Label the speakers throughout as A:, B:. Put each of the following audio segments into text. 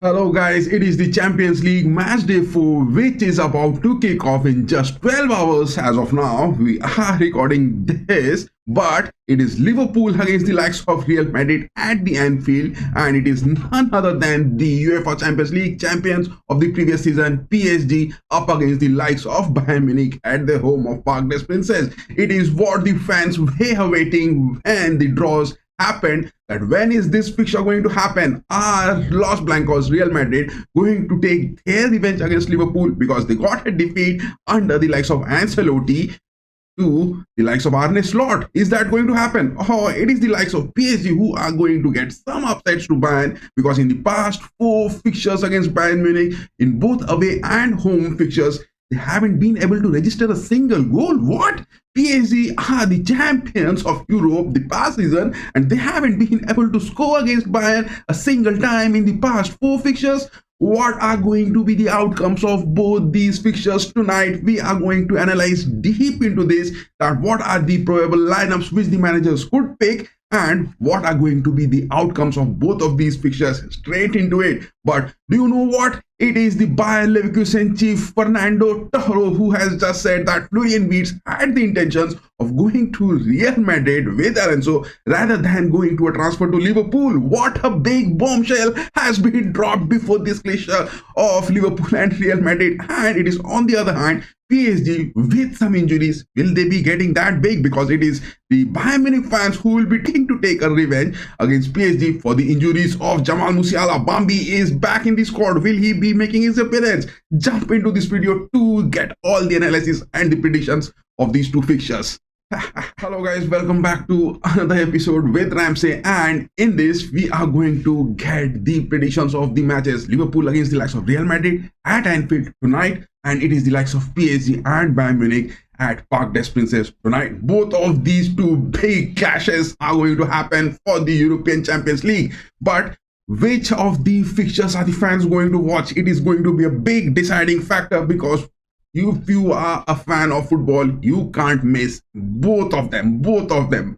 A: Hello guys, it is the Champions League match day 4 which is about to kick off in just 12 hours as of now. We are recording this, but it is Liverpool against the likes of Real Madrid at the Anfield, and it is none other than the UEFA Champions League champions of the previous season, PSG, up against the likes of Bayern Munich at the home of Parc des Princes. It is what the fans were awaiting when the draws happened. That when is this fixture going to happen? Are Los Blancos Real Madrid going to take their revenge against Liverpool because they got a defeat under the likes of Ancelotti to the likes of Arne Slot? Is that going to happen? Or it is the likes of PSG who are going to get some upsides to Bayern, because in the past 4 fixtures against Bayern Munich, in both away and home fixtures, they haven't been able to register a single goal. What? PSG are the champions of Europe the past season, and they haven't been able to score against Bayern a single time in the past 4 fixtures. What are going to be the outcomes of both these fixtures tonight? We are going to analyze deep into this, that what are the probable lineups which the managers could pick, and what are going to be the outcomes of both of these fixtures. Straight into it. But do you know what? It is the Bayern Leverkusen chief Fernando Toro who has just said that Florian Wirtz had the intentions of going to Real Madrid with Alonso rather than going to a transfer to Liverpool. What a big bombshell has been dropped before this clash of Liverpool and Real Madrid. And it is on the other hand, PSG with some injuries. Will they be getting that big? Because it is the Bayern Munich fans who will be taking to take a revenge against PSG for the injuries of Jamal Musiala. Bambi is back in the squad. Will he be making his appearance? Jump into this video to get all the analysis and the predictions of these 2 fixtures. Hello guys, welcome back to another episode with Ramsay, and in this we are going to get the predictions of the matches. Liverpool against the likes of Real Madrid at Anfield tonight, and it is the likes of PSG and Bayern Munich at Parc des Princes tonight. Both of these 2 big clashes are going to happen for the European Champions League, but which of the fixtures are the fans going to watch? It is going to be a big deciding factor, because if you are a fan of football, you can't miss both of them.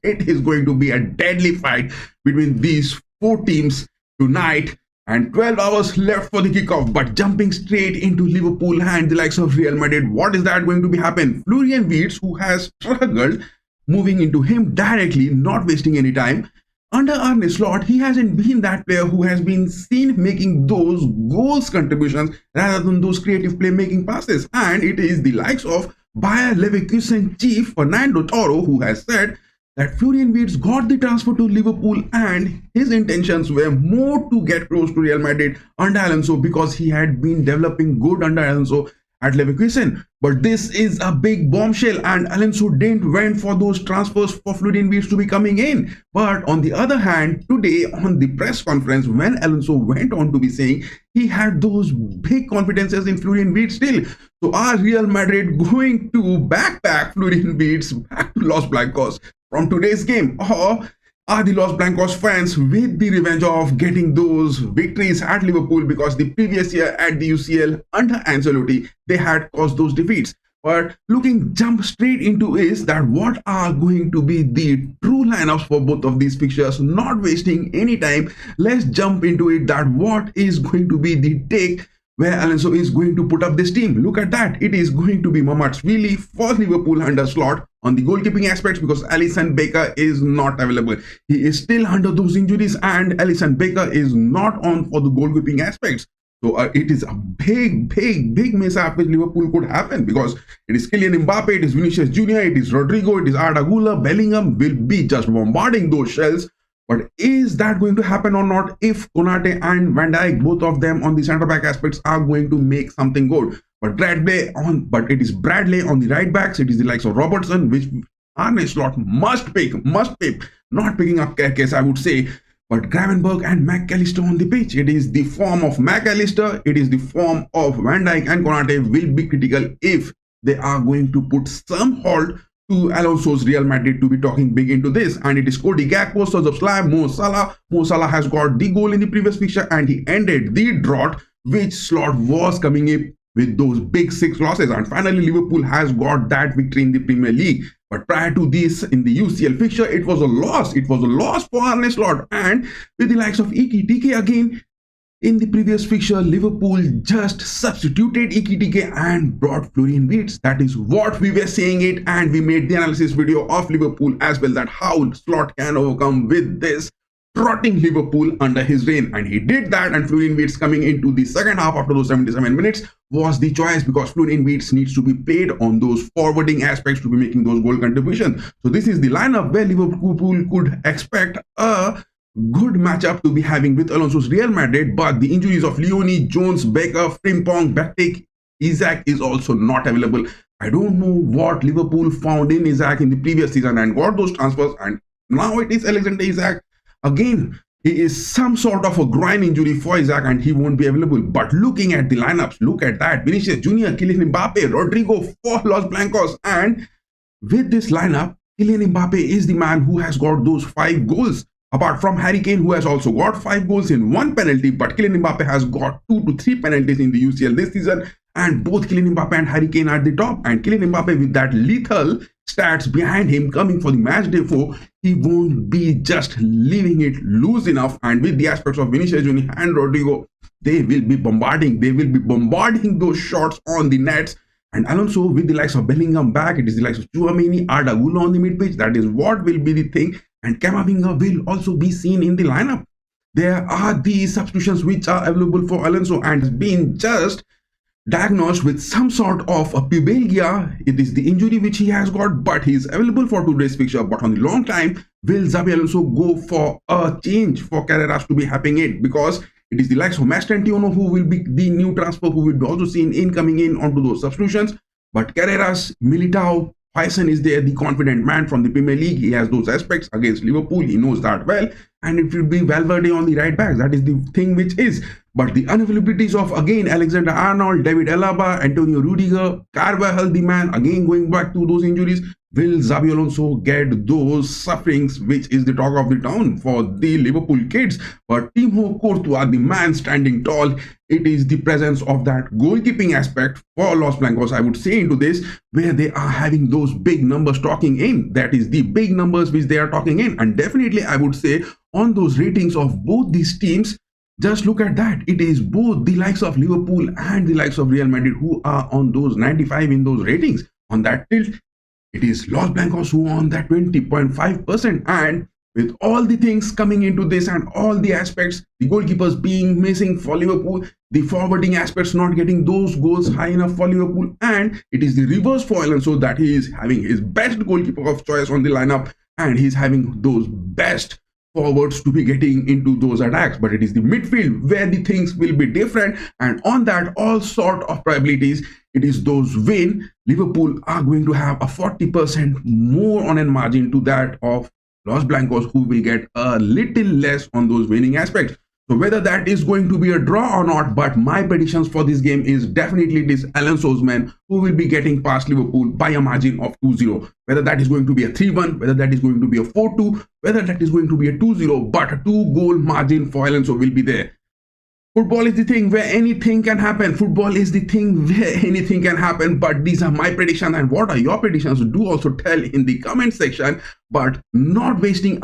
A: It is going to be a deadly fight between these 4 teams tonight, and 12 hours left for the kickoff. But jumping straight into Liverpool and the likes of Real Madrid, what is that going to be happen? Florian Wirtz, who has struggled, moving into him directly, not wasting any time. Under Arne Slot, he hasn't been that player who has been seen making those goals contributions rather than those creative playmaking passes. And it is the likes of Bayer Leverkusen chief Fernando Toro who has said that Florian Wirtz got the transfer to Liverpool and his intentions were more to get close to Real Madrid under Alonso, because he had been developing good under Alonso at Leverkusen. But this is a big bombshell, and Alonso didn't went for those transfers for Florian Wirtz to be coming in. But on the other hand, today on the press conference, when Alonso went on to be saying he had those big confidences in Florian Wirtz still. So are Real Madrid going to backpack Florian Wirtz back to Los Blancos from today's game, or are the Los Blancos fans with the revenge of getting those victories at Liverpool, because the previous year at the UCL under Ancelotti they had caused those defeats? But jump straight into is that what are going to be the true lineups for both of these fixtures. Not wasting any time, let's jump into it, that what is going to be the take where Alonso is going to put up this team. Look at that. It is going to be Mamadashvili for Liverpool under Slot on the goalkeeping aspects, because Alisson Becker is not available. He is still under those injuries, and Alisson Becker is not on for the goalkeeping aspects. So it is a big mishap which Liverpool could happen, because it is Kylian Mbappe, it is Vinicius Jr., it is Rodrigo, it is Arda Güler, Bellingham will be just bombarding those shells. But is that going to happen or not if Konate and Van Dijk, both of them on the centre back aspects, are going to make something good? But it is Bradley on the right backs. It is the likes of Robertson, which Arne Slot must pick. Not picking up Kerkes, I would say. But Gravenberch and McAllister on the pitch. It is the form of McAllister, it is the form of Van Dijk and Konate will be critical if they are going to put some halt to Alonso's Real Madrid to be talking big into this. And it is Cody Gakpo, Szoboszlai, Mo Salah. Mo Salah has got the goal in the previous fixture, and he ended the drought which Slot was coming in with those big 6 losses. And finally Liverpool has got that victory in the Premier League. But prior to this, in the UCL fixture, it was a loss. It was a loss for Arne Slot. And with the likes of Iki Tike again, In the previous fixture, Liverpool just substituted Ekitike and brought Florian Wirtz. That is what we were saying it, and we made the analysis video of Liverpool as well, that how Slot can overcome with this trotting Liverpool under his reign. And he did that, and Florian Wirtz coming into the second half after those 77 minutes was the choice, because Florian Wirtz needs to be played on those forwarding aspects to be making those goal contributions. So this is the lineup where Liverpool could expect a good matchup to be having with Alonso's Real Madrid, but the injuries of Leone, Jones, Becker, Frimpong, Batik, Isaac is also not available. I don't know what Liverpool found in Isaac in the previous season and got those transfers, and now it is Alexander Isaac. Again, he is some sort of a groin injury for Isaac and he won't be available. But looking at the lineups, look at that. Vinicius Jr., Kylian Mbappe, Rodrigo for Los Blancos, and with this lineup, Kylian Mbappe is the man who has got those 5 goals. Apart from Harry Kane, who has also got 5 goals in 1 penalty, but Kylian Mbappe has got 2 to 3 penalties in the UCL this season, and both Kylian Mbappe and Harry Kane are at the top. And Kylian Mbappe, with that lethal stats behind him coming for the Matchday 4, he won't be just leaving it loose enough. And with the aspects of Vinicius Junior and Rodrigo, they will be bombarding those shots on the nets. And Alonso, with the likes of Bellingham back, it is the likes of Tchouaméni, Arda Güler on the mid pitch. That is what will be the thing. And Camavinga will also be seen in the lineup. There are these substitutions which are available for Alonso, and has been just diagnosed with some sort of a pubalgia. It is the injury which he has got, but he is available for today's fixture. But on the long time, will Xabi Alonso go for a change for Carreras to be happening it? Because it is the likes of Matchday who will be the new transfer, who will be also seen in coming in onto those substitutions. But Carreras, Militao, Huysen is there, the confident man from the Premier League. He has those aspects against Liverpool. He knows that well. And it will be Valverde on the right back. That is the thing which is. But the unavailabilities of, again, Alexander Arnold, David Alaba, Antonio Rudiger, Carvajal, the man, again going back to those injuries. Will Xabi Alonso get those sufferings, which is the talk of the town for the Liverpool kids? But Timo Courtois, the man standing tall, it is the presence of that goalkeeping aspect for Los Blancos, I would say, into this, where they are having those big numbers talking in. That is the big numbers which they are talking in. And definitely, I would say, on those ratings of both these teams, just look at that. It is both the likes of Liverpool and the likes of Real Madrid who are on those 95 in those ratings. On that tilt, it is Los Blancos who are on that 20.5%. And with all the things coming into this and all the aspects, the goalkeepers being missing for Liverpool, the forwarding aspects not getting those goals high enough for Liverpool, and it is the reverse for Alonso, that he is having his best goalkeeper of choice on the lineup and he's having those best forwards to be getting into those attacks. But it is the midfield where the things will be different, and on that all sort of probabilities, it is those win. Liverpool are going to have a 40% more on a margin to that of Los Blancos, who will get a little less on those winning aspects. So whether that is going to be a draw or not, but my predictions for this game is definitely this Alonso's men who will be getting past Liverpool by a margin of 2-0. Whether that is going to be a 3-1, whether that is going to be a 4-2, whether that is going to be a 2-0, but a 2-goal margin for Alonso will be there. Football is the thing where anything can happen. Football is the thing where anything can happen. But these are my predictions. And what are your predictions? Do also tell in the comment section. But not wasting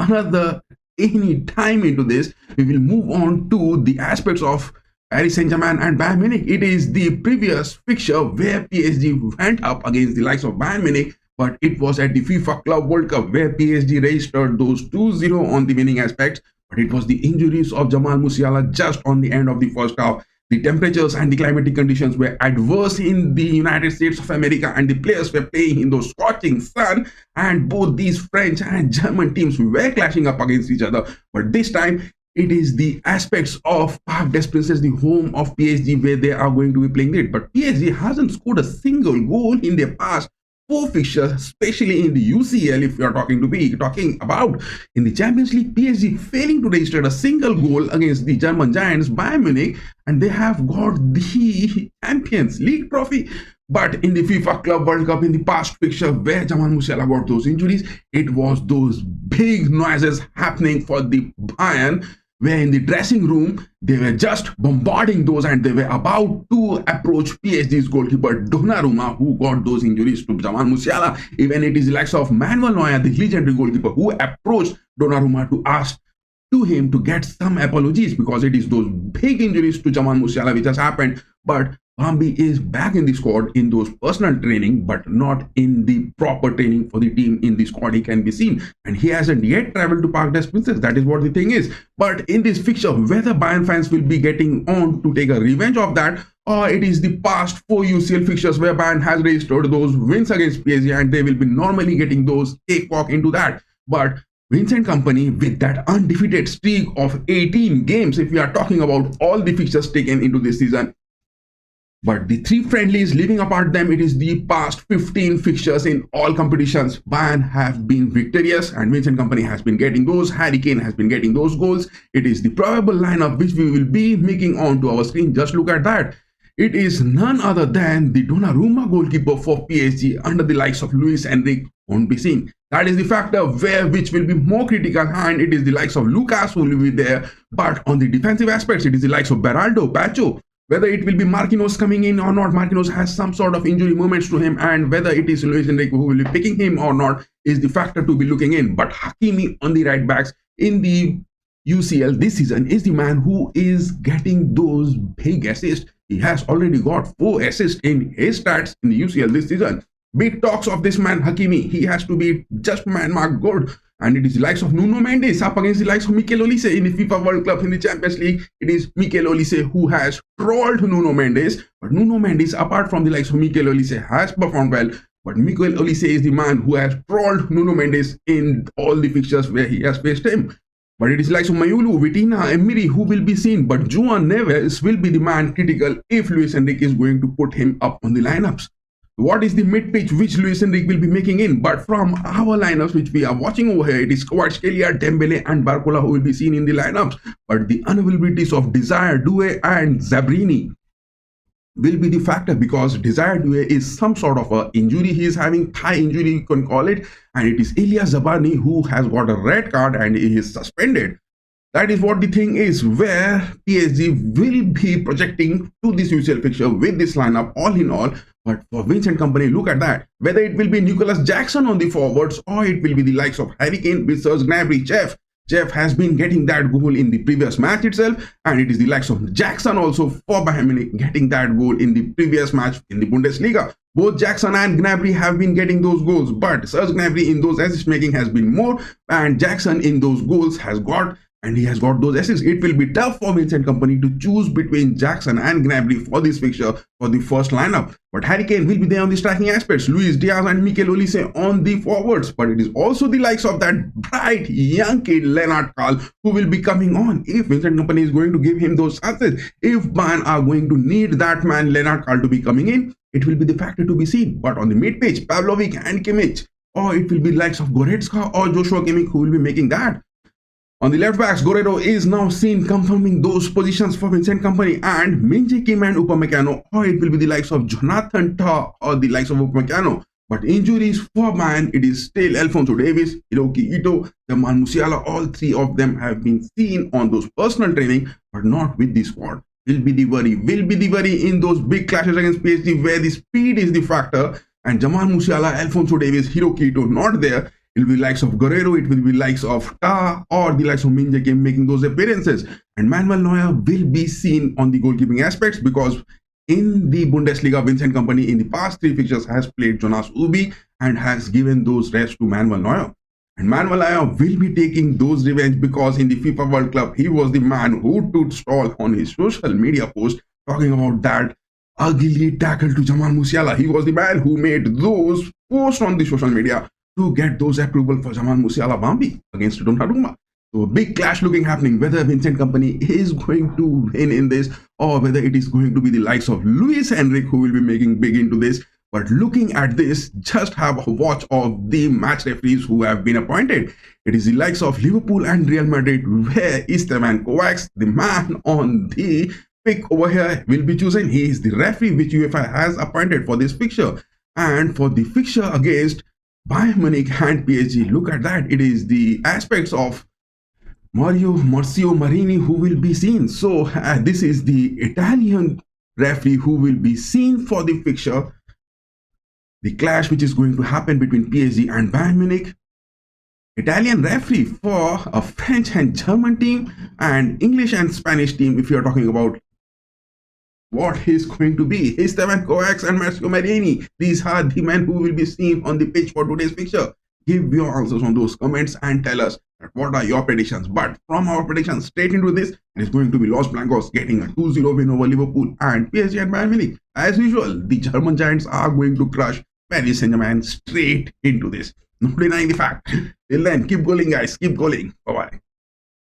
A: any time into this, we will move on to the aspects of Paris Saint-Germain and Bayern Munich. It is the previous fixture where PSG went up against the likes of Bayern Munich. But it was at the FIFA Club World Cup where PSG registered those 2-0 on the winning aspects. But it was the injuries of Jamal Musiala just on the end of the first half. The temperatures and the climatic conditions were adverse in the United States of America, and the players were playing in those scorching sun, and both these French and German teams were clashing up against each other. But this time, it is the aspects of Parc des Princes, the home of PSG, where they are going to be playing it. But PSG hasn't scored a single goal in their past 4 fixtures, especially in the UCL. If we are talking about in the Champions League, PSG failing to register a single goal against the German giants Bayern Munich, and they have got the Champions League trophy. But in the FIFA Club World Cup, in the past fixture where Jamal Musiala got those injuries, it was those big noises happening for the Bayern, where in the dressing room, they were just bombarding those, and they were about to approach PSG's goalkeeper Donnarumma, who got those injuries to Jamal Musiala. Even it is the likes of Manuel Neuer, the legendary goalkeeper, who approached Donnarumma to ask to him to get some apologies, because it is those big injuries to Jamal Musiala which has happened. But Bambi is back in the squad in those personal training, but not in the proper training for the team. In the squad he can be seen, and he hasn't yet traveled to Park des Princes. That is what the thing is. But in this fixture, whether Bayern fans will be getting on to take a revenge of that, or it is the past 4 UCL fixtures where Bayern has registered those wins against PSG and they will be normally getting those cakewalk into that. But Vincent Kompany, with that undefeated streak of 18 games, if we are talking about all the fixtures taken into this season, but the 3 friendlies leaving apart them, it is the past 15 fixtures in all competitions. Bayern have been victorious and Vincent Kompany has been getting those. Harry Kane has been getting those goals. It is the probable lineup which we will be making onto our screen. Just look at that. It is none other than the Donnarumma goalkeeper for PSG under the likes of Luis Enrique won't be seen. That is the factor which will be more critical, and it is the likes of Lucas who will be there. But on the defensive aspects, it is the likes of Beraldo, Pacho. Whether it will be Marquinhos coming in or not, Marquinhos has some sort of injury moments to him, and whether it is Luis Enrique who will be picking him or not is the factor to be looking in. But Hakimi on the right backs in the UCL this season is the man who is getting those big assists. He has already got 4 assists in his stats in the UCL this season. Big talks of this man Hakimi. He has to be just man mark good. And it is the likes of Nuno Mendes up against the likes of Mikel Olise in the FIFA World Cup in the Champions League. It is Mikel Olise who has trolled Nuno Mendes. But Nuno Mendes, apart from the likes of Mikel Olise, has performed well. But Mikel Olise is the man who has trolled Nuno Mendes in all the fixtures where he has faced him. But it is like Mayulu, Vitina, Emery who will be seen. But Juan Neves will be the man critical if Luis Enrique is going to put him up on the lineups. What is the mid-pitch which Luis Enrique will be making in? But from our lineups which we are watching over here, it is Kvaratskhelia, Dembele and Barcola who will be seen in the lineups. But the unavailabilities of Desire, Doué and Zabrini will be the factor, because Desire Doué is some sort of a injury. He is having thigh injury, you can call it. And it is Elias Zabarni who has got a red card and he is suspended. That is what the thing is, where PSG will be projecting to this UCL fixture with this lineup all in all. But for Vincent Kompany, look at that. Whether it will be Nicholas Jackson on the forwards or it will be the likes of Harry Kane with Serge Gnabry. Jeff has been getting that goal in the previous match itself, and it is the likes of Jackson also for Bayern Munich getting that goal in the previous match in the Bundesliga. Both Jackson and Gnabry have been getting those goals, but Serge Gnabry in those assist making has been more, and Jackson in those goals has got, and he has got those assists. It will be tough for Vincent Kompany to choose between Jackson and Gnabry for this fixture for the first lineup. But Harry Kane will be there on the striking aspects, Luis Diaz and Mikel Olise on the forwards. But it is also the likes of that bright young kid Lennart Karl who will be coming on if Vincent Kompany is going to give him those chances. If Bayern are going to need that man Lennart Karl to be coming in, it will be the factor to be seen. But on the mid-pitch, Pavlovic and Kimmich, or it will be likes of Goretzka or Joshua Kimmich who will be making that. On the left backs, Guerrero is now seen confirming those positions for Vincent Kompany, and Min-jae Kim and Upamecano, or it will be the likes of Jonathan Tah or the likes of Upamecano. But injuries for Bayern, it is still Alphonso Davies, Hiroki Ito, Jamal Musiala. All 3 of them have been seen on those personal training, but not with the squad. Will be the worry in those big clashes against PSG where the speed is the factor, and Jamal Musiala, Alphonso Davies, Hiroki Ito not there. It will be likes of Guerrero, it will be likes of Tah or the likes of Min-jae Kim making those appearances. And Manuel Neuer will be seen on the goalkeeping aspects, because in the Bundesliga, Vincent Kompany in the past 3 fixtures has played Jonas Ubi and has given those rests to Manuel Neuer. And Manuel Neuer will be taking those revenge, because in the FIFA World Cup, he was the man who took stall on his social media post talking about that ugly tackle to Jamal Musiala. He was the man who made those posts on the social media to get those approval for Jamal Musiala Bambi against Donnarumma. So a big clash looking happening, whether Vincent Kompany is going to win in this or whether it is going to be the likes of Luis Enrique who will be making big into this. But looking at this, just have a watch of the match referees who have been appointed. It is the likes of Liverpool and Real Madrid, where Esteban Kovacs, the man on the pick over here, will be chosen. He is the referee which UEFA has appointed for this fixture. And for the fixture against Bayern Munich and PSG, look at that. It is the aspects of Mauricio Marini who will be seen. So this is the Italian referee who will be seen for the fixture. The clash which is going to happen between PSG and Bayern Munich. Italian referee for a French and German team, and English and Spanish team if you're talking about what he's going to be. Esteban Coax and Marcio Marini. These are the men who will be seen on the pitch for today's fixture. Give your answers on those comments and tell us what are your predictions. But from our predictions straight into this, it is going to be Los Blancos getting a 2-0 win over Liverpool and PSG and Bayern Munich. As usual, the German Giants are going to crush Paris Saint-Germain straight into this. No denying the fact. Till then, keep going guys, keep going. Bye-bye.